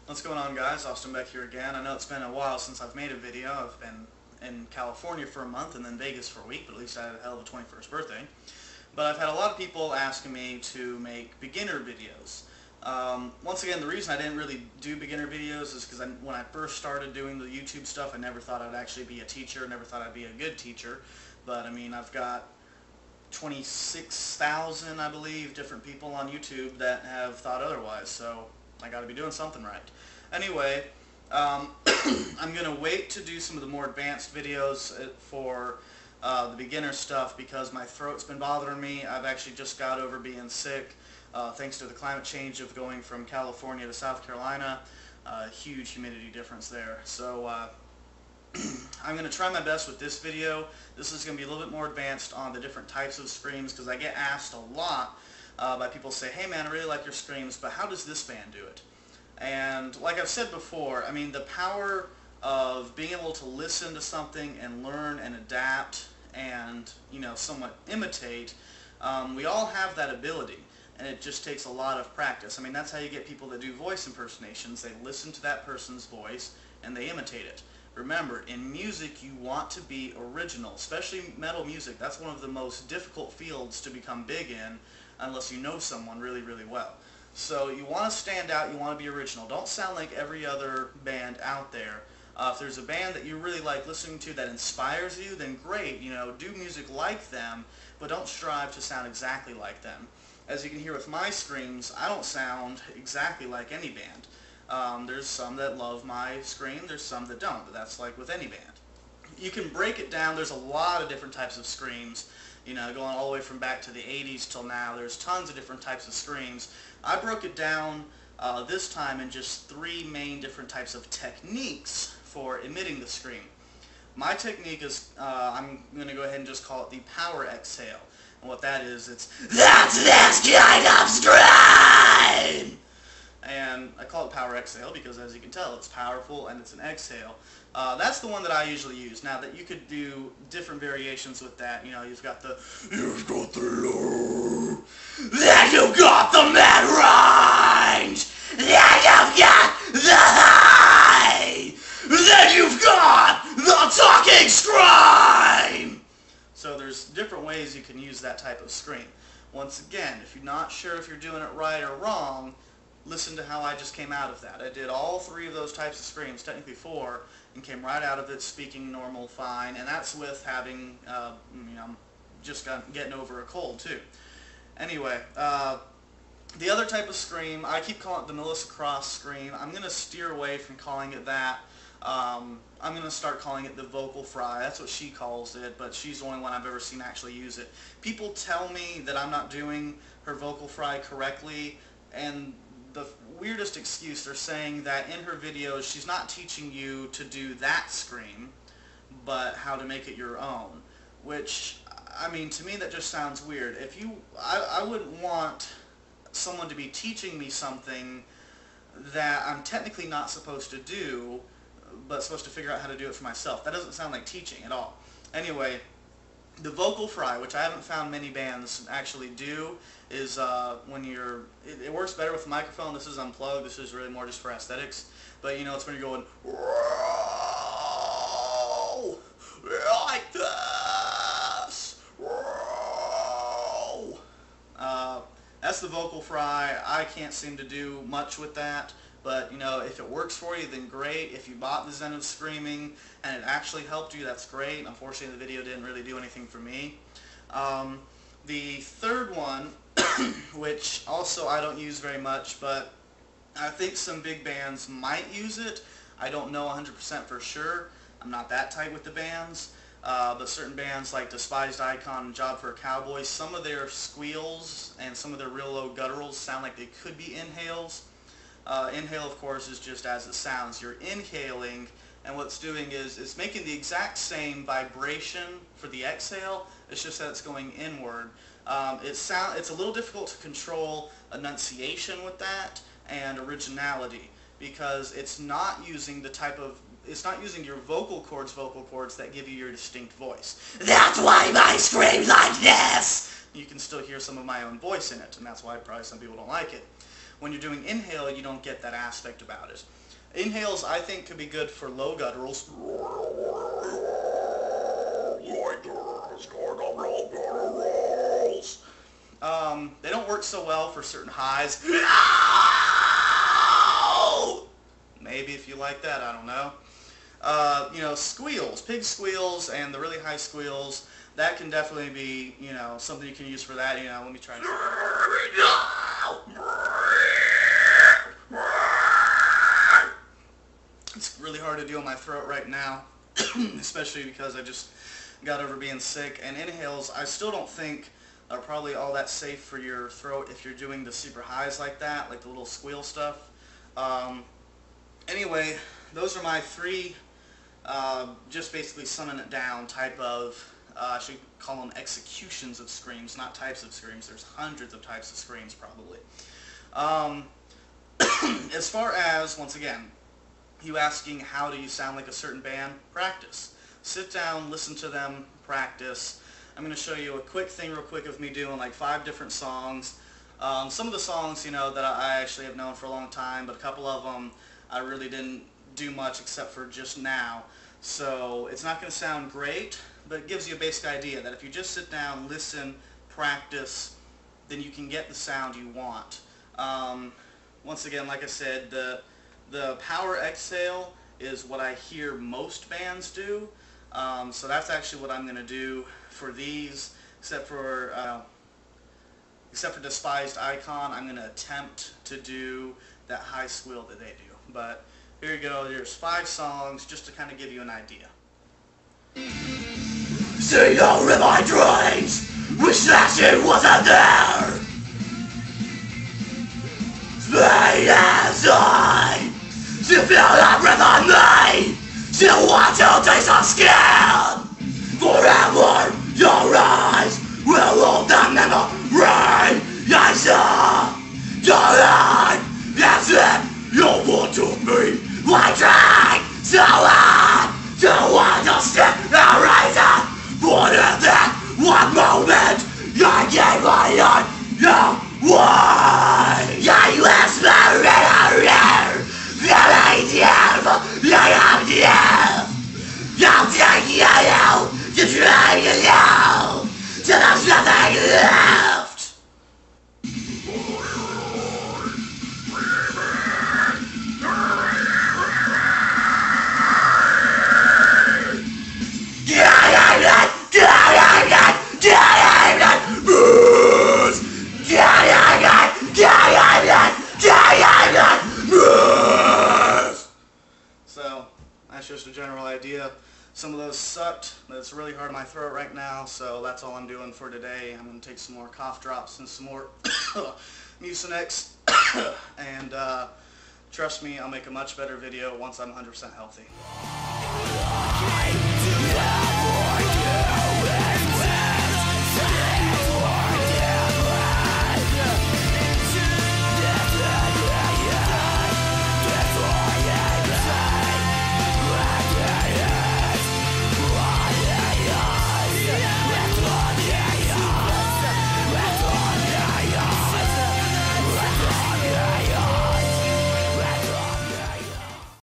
What's going on, guys? Austin Beck here again. I know it's been a while since I've made a video. I've been in California for a month and then Vegas for a week, but at least I had a hell of a 21st birthday. But I've had a lot of people asking me to make beginner videos. Once again, the reason I didn't really do beginner videos is because when I first started doing the YouTube stuff, I never thought I'd actually be a teacher, never thought I'd be a good teacher. But I mean, I've got 26,000, I believe, different people on YouTube that have thought otherwise, so I gotta be doing something right. Anyway, I'm gonna wait to do some of the more advanced videos for the beginner stuff because my throat's been bothering me. I've actually just got over being sick thanks to the climate change of going from California to South Carolina. Huge humidity difference there. So I'm going to try my best with this video. This is going to be a little bit more advanced on the different types of screams because I get asked a lot by people say, hey man, I really like your screams, but how does this band do it? And like I've said before, I mean, the power of being able to listen to something and learn and adapt and, you know, somewhat imitate, we all have that ability. And it just takes a lot of practice. I mean, that's how you get people that do voice impersonations. They listen to that person's voice and they imitate it. Remember, in music, you want to be original, especially metal music. That's one of the most difficult fields to become big in unless you know someone really, really well. So you want to stand out, you want to be original. Don't sound like every other band out there. If there's a band that you really like listening to that inspires you, then great, you know, do music like them, but don't strive to sound exactly like them. As you can hear with my screams, I don't sound exactly like any band. There's some that love my scream, there's some that don't, but that's like with any band. You can break it down, there's a lot of different types of screams, you know, going all the way from back to the 80s till now. There's tons of different types of screams. I broke it down this time in just 3 main different types of techniques for emitting the scream. My technique is, I'm going to go ahead and just call it the power exhale. And what that is, it's, that's this kind of scream! And I call it power exhale because, as you can tell, it's powerful and it's an exhale. That's the one that I usually use. Now, that you could do different variations with that. You know, you've got the low, then you've got the mid-range, then you've got the high, then you've got the talking scream! So there's different ways you can use that type of scream. Once again, if you're not sure if you're doing it right or wrong, listen to how I just came out of that. I did all 3 of those types of screams, technically 4, and came right out of it speaking normal, fine, and that's with having, you know, just getting over a cold, too. Anyway, the other type of scream, I keep calling it the Melissa Cross scream. I'm going to steer away from calling it that. I'm going to start calling it the vocal fry. That's what she calls it, but she's the only one I've ever seen actually use it. People tell me that I'm not doing her vocal fry correctly, and the weirdest excuse, they're saying that in her videos she's not teaching you to do that scream, but how to make it your own. Which, I mean, to me that just sounds weird. If you, I wouldn't want someone to be teaching me something that I'm technically not supposed to do, but supposed to figure out how to do it for myself. That doesn't sound like teaching at all. Anyway, the vocal fry, which I haven't found many bands actually do, is when you're, it works better with the microphone. This is unplugged. This is really more just for aesthetics. But you know, it's when you're going, whoa, like this, whoa. That's the vocal fry. I can't seem to do much with that. But, you know, if it works for you, then great. If you bought the Zen of Screaming and it actually helped you, that's great. Unfortunately, the video didn't really do anything for me. The third one, which also I don't use very much, but I think some big bands might use it. I don't know 100% for sure. I'm not that tight with the bands. But certain bands like Despised Icon and Job for a Cowboy, some of their squeals and some of their real low gutturals sound like they could be inhales. Inhale, of course, is just as it sounds. You're inhaling, and what it's doing is it's making the exact same vibration for the exhale. It's just that it's going inward. It's a little difficult to control enunciation with that and originality because it's not using the type of, it's not using your vocal cords that give you your distinct voice. That's why I scream like this! You can still hear some of my own voice in it, and that's why probably some people don't like it. When you're doing inhale, you don't get that aspect about it. Inhales, I think, could be good for low gutturals. They don't work so well for certain highs. Maybe if you like that, I don't know. You know, squeals, pig squeals, and the really high squeals, that can definitely be, you know, something you can use for that. You know, let me try. It's really hard to do in my throat right now, especially because I just got over being sick. And inhales, I still don't think are probably all that safe for your throat if you're doing the super highs like that, like the little squeal stuff. Anyway, those are my three, just basically summing it down type of, I should call them executions of screams, not types of screams. There's hundreds of types of screams probably. As far as, once again, you asking how do you sound like a certain band, practice. Sit down, listen to them, practice. I'm going to show you a quick thing real quick of me doing like 5 different songs. Some of the songs, you know, that I actually have known for a long time, but a couple of them I really didn't do much except for just now. So it's not going to sound great, but it gives you a basic idea that if you just sit down, listen, practice, then you can get the sound you want. Once again, like I said, the power exhale is what I hear most bands do. So that's actually what I'm going to do for these, except for Despised Icon. I'm going to attempt to do that high squeal that they do. But here you go, there's 5 songs just to kind of give you an idea. See you in my dreams, wish that it wasn't there. Stay as I, to feel that breath on me, still want to taste the skin. Forever your eyes will hold the memory I saw. Your life, that's it, you want to be. I tried so hard to understand the reason for that one moment I gave my heart away. I whisper in her ear, feeling you, I am you. I'll take you to try to know till there's nothing left. So that's just a general idea. Some of those sucked, but it's really hard in my throat right now, so that's all I'm doing for today. I'm going to take some more cough drops and some more Mucinex, and trust me, I'll make a much better video once I'm 100% healthy.